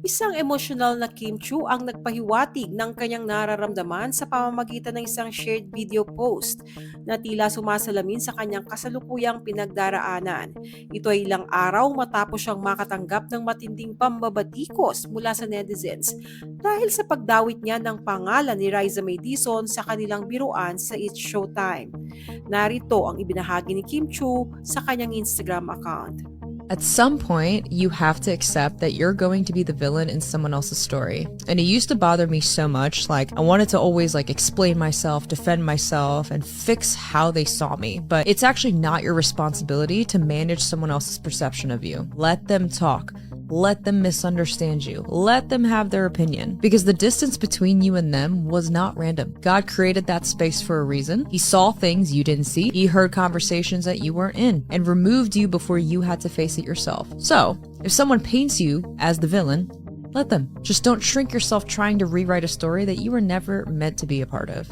Isang emosyonal na Kim Chu ang nagpahiwatig ng kanyang nararamdaman sa pamamagitan ng isang shared video post na tila sumasalamin sa kanyang kasalukuyang pinagdaraanan. Ito ay ilang araw matapos siyang makatanggap ng matinding pambabatikos mula sa netizens dahil sa pagdawit niya ng pangalan ni Riza May Dizon sa kanilang biruan sa It's Showtime. Narito ang ibinahagi ni Kim Chu sa kanyang Instagram account. At some point, you have to accept that you're going to be the villain in someone else's story. And it used to bother me so much, I wanted to always explain myself, defend myself, and fix how they saw me. But it's actually not your responsibility to manage someone else's perception of you. Let them talk. Let them misunderstand you. Let them have their opinion. Because the distance between you and them was not random. God created that space for a reason. He saw things you didn't see. He heard conversations that you weren't in and removed you before you had to face it yourself. So, if someone paints you as the villain, let them. Just don't shrink yourself trying to rewrite a story that you were never meant to be a part of.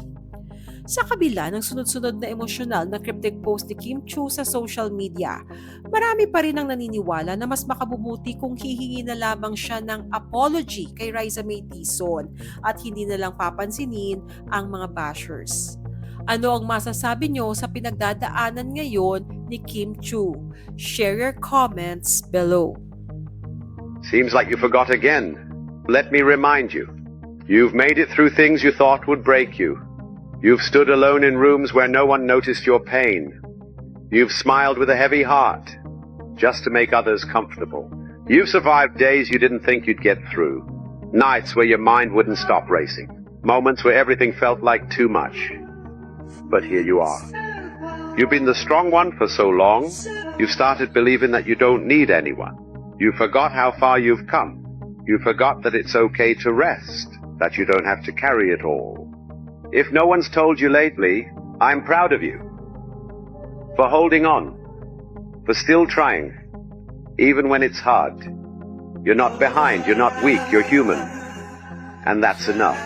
Sa kabila ng sunod-sunod na emosyonal na cryptic post ni Kim Chu sa social media, marami pa rin ang naniniwala na mas makabubuti kung hihingi na lamang siya ng apology kay Riza May Dizon at hindi na lang papansinin ang mga bashers. Ano ang masasabi nyo sa pinagdadaanan ngayon ni Kim Chu? Share your comments below. Seems like you forgot again. Let me remind you. You've made it through things you thought would break you. You've stood alone in rooms where no one noticed your pain. You've smiled with a heavy heart, just to make others comfortable. You've survived days you didn't think you'd get through. Nights where your mind wouldn't stop racing. Moments where everything felt like too much. But here you are. You've been the strong one for so long, you've started believing that you don't need anyone. You forgot how far you've come. You forgot that it's okay to rest, that you don't have to carry it all. If no one's told you lately, I'm proud of you. For holding on. For still trying. Even when it's hard. You're not behind, you're not weak, you're human. And that's enough.